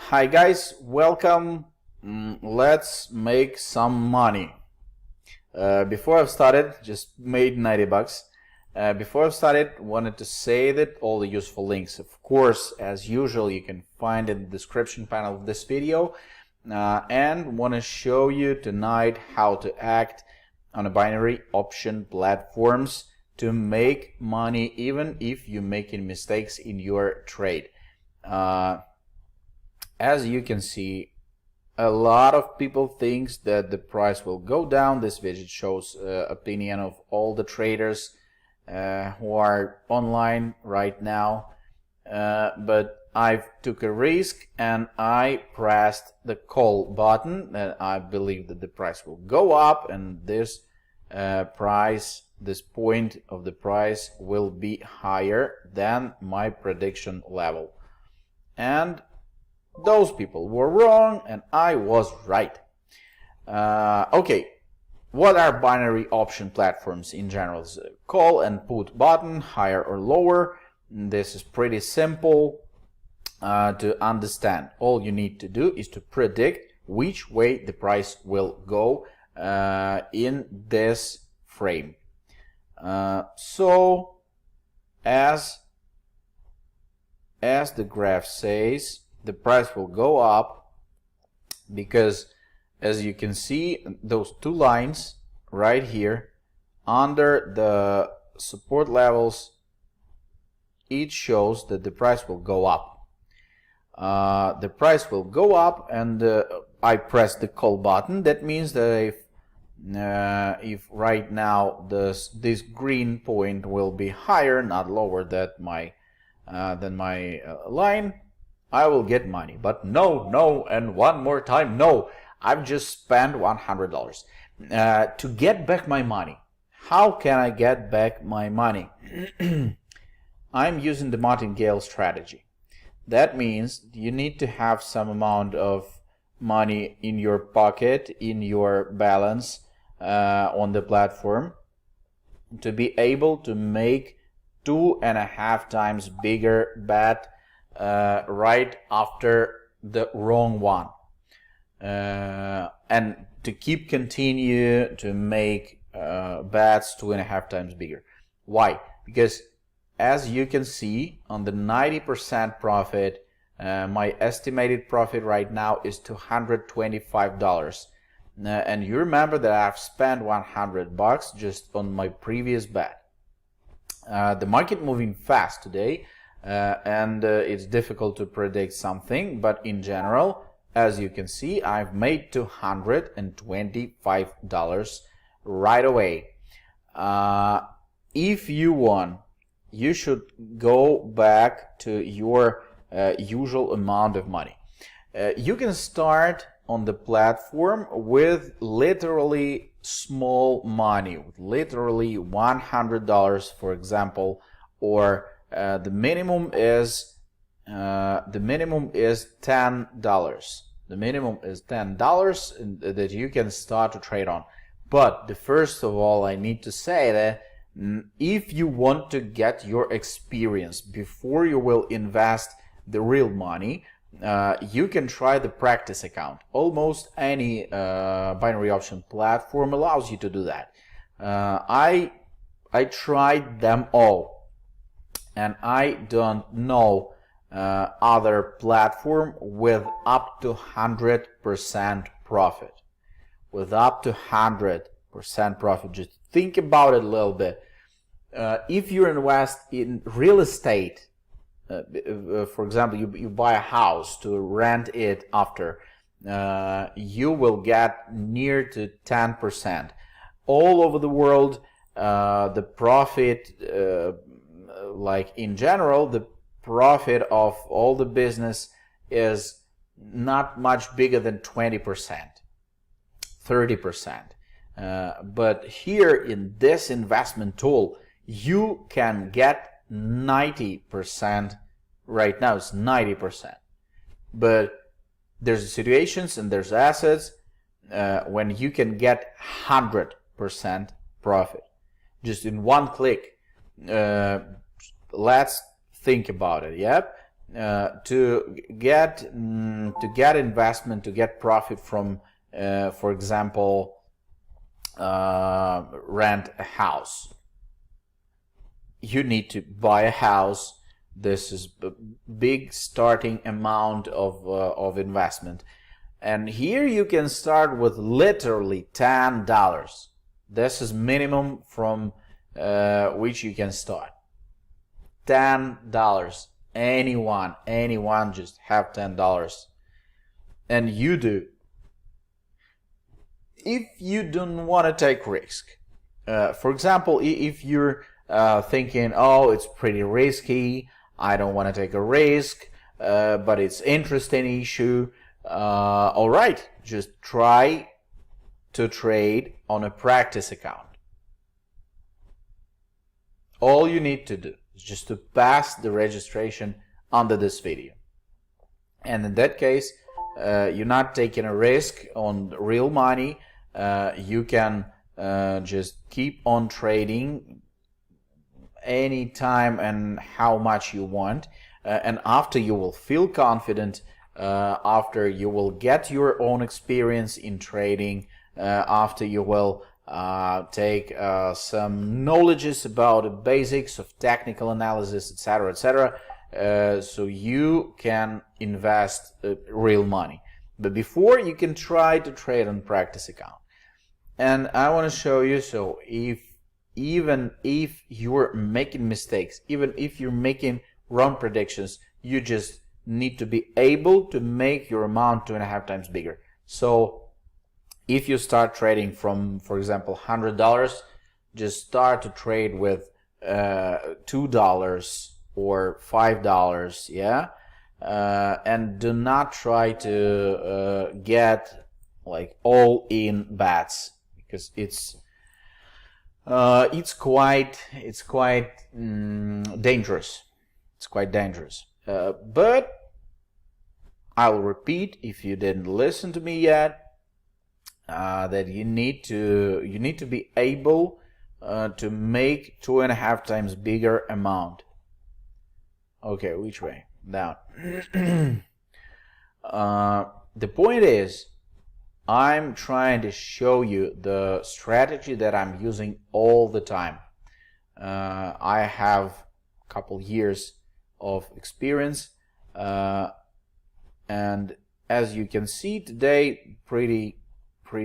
Hi guys, welcome. Let's make some money. Before I've started, just made 90 bucks. Before I've started, wanted to say that all the useful links, of course, as usual, you can find in the description panel of this video. And want to show you tonight how to act on a binary option platforms to make money even if you're making mistakes in your trade. As you can see, a lot of people thinks that the price will go down. This widget shows opinion of all the traders who are online right now, but I've took a risk and I pressed the call button, and I believe that the price will go up, and this point of the price will be higher than my prediction level. And those people were wrong and I was right. Okay, what are binary option platforms in general? It's a call and put button, higher or lower. This is pretty simple to understand. All you need to do is to predict which way the price will go in this frame. So as the graph says, the price will go up because, as you can see, those two lines right here under the support levels, it shows that the price will go up. The price will go up, and I press the call button. That means that if right now this green point will be higher, not lower than my line, I will get money. But no, and one more time, no. I've just spent $100 to get back my money. How can I get back my money? I'm using the martingale strategy. That means you need to have some amount of money in your pocket, in your balance on the platform, to be able to make 2.5 times bigger bet right after the wrong one, and to continue to make bets 2.5 times bigger. Why? Because as you can see on the 90% profit, my estimated profit right now is $225. And you remember that I've spent 100 bucks just on my previous bet. The market moving fast today, and it's difficult to predict something, but in general, as you can see, I've made $225 right away. If you want, you should go back to your usual amount of money. You can start on the platform with literally small money, with literally $100, for example, or the minimum is $10. The minimum is $10 that you can start to trade on. But first of all, I need to say that if you want to get your experience before you will invest the real money, you can try the practice account. Almost any binary option platform allows you to do that. I tried them all, and I don't know other platform with up to 100% profit. With up to 100% profit. Just think about it a little bit. If you invest in real estate, for example, you buy a house to rent it after, you will get near to 10%. All over the world, the profit, like in general, the profit of all the business is not much bigger than 20%, 30%. But here in this investment tool, you can get 90%. Right now it's 90%. But there's situations and there's assets when you can get 100% profit just in one click. Let's think about it. Yep. to get investment, to get profit from, for example, rent a house. You need to buy a house. This is a big starting amount of investment, and here you can start with literally $10. This is minimum from which you can start. $10. Anyone just have $10, and you do. If you don't want to take risk, for example, if you're thinking, oh, it's pretty risky, I don't want to take a risk, but it's interesting issue, all right, just try to trade on a practice account. All you need to do is just to pass the registration under this video, and in that case you're not taking a risk on real money. You can just keep on trading anytime and how much you want, and after you will feel confident, after you will get your own experience in trading, after you will take some knowledges about the basics of technical analysis, etc., etc., so you can invest real money. But before, you can try to trade on practice account. And I want to show you, so even if you're making mistakes, even if you're making wrong predictions, you just need to be able to make your amount 2.5 times bigger. So if you start trading from, for example, $100, just start to trade with $2 or $5, yeah, and do not try to get like all in bets, because it's quite dangerous. It's quite dangerous. But I'll repeat, if you didn't listen to me yet, that you need to be able to make 2.5 times bigger amount. Okay, which way? Down. The point is, I'm trying to show you the strategy that I'm using all the time. I have a couple years of experience, and as you can see today, pretty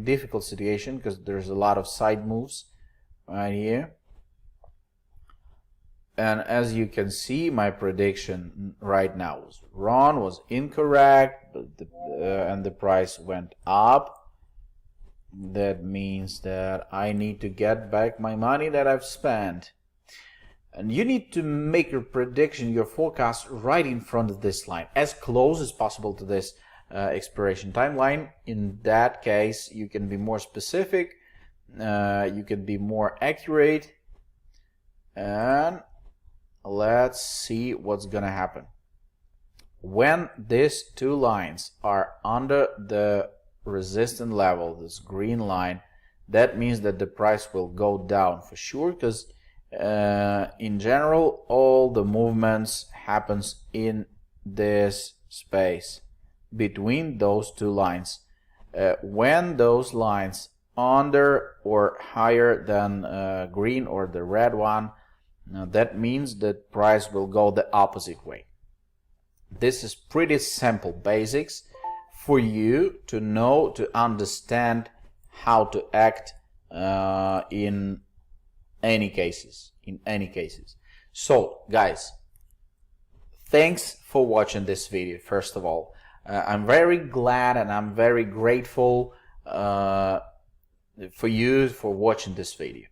difficult situation, because there's a lot of side moves right here. And as you can see, my prediction right now was wrong, was incorrect, but and the price went up. That means that I need to get back my money that I've spent. And you need to make your prediction, your forecast, right in front of this line, as close as possible to this expiration timeline. In that case, you can be more specific, you can be more accurate, and let's see what's gonna happen. When these two lines are under the resistance level, this green line, that means that the price will go down for sure, because in general all the movements happens in this space between those two lines. When those lines under or higher than green or the red one, that means that price will go the opposite way. This is pretty simple basics for you to know, to understand how to act in any cases. So guys, thanks for watching this video. First of all, I'm very glad and I'm very grateful for you for watching this video.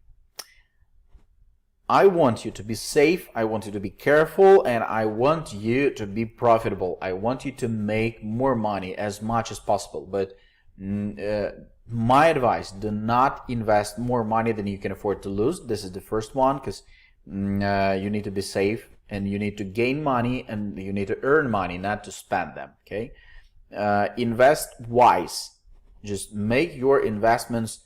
I want you to be safe, I want you to be careful, and I want you to be profitable. I want you to make more money as much as possible. But my advice, do not invest more money than you can afford to lose. This is the first one, because you need to be safe, and you need to gain money, and you need to earn money, not to spend them, okay? Invest wise. Just make your investments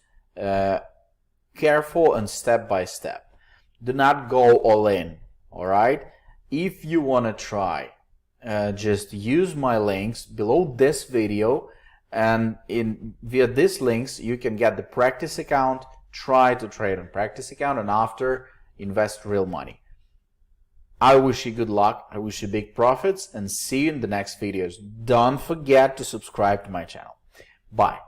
careful and step by step. Do not go all in, all right? If you want to try just use my links below this video, and via these links you can get the practice account, try to trade on practice account, and after invest real money. I wish you good luck, I wish you big profits, and see you in the next videos. Don't forget to subscribe to my channel. Bye.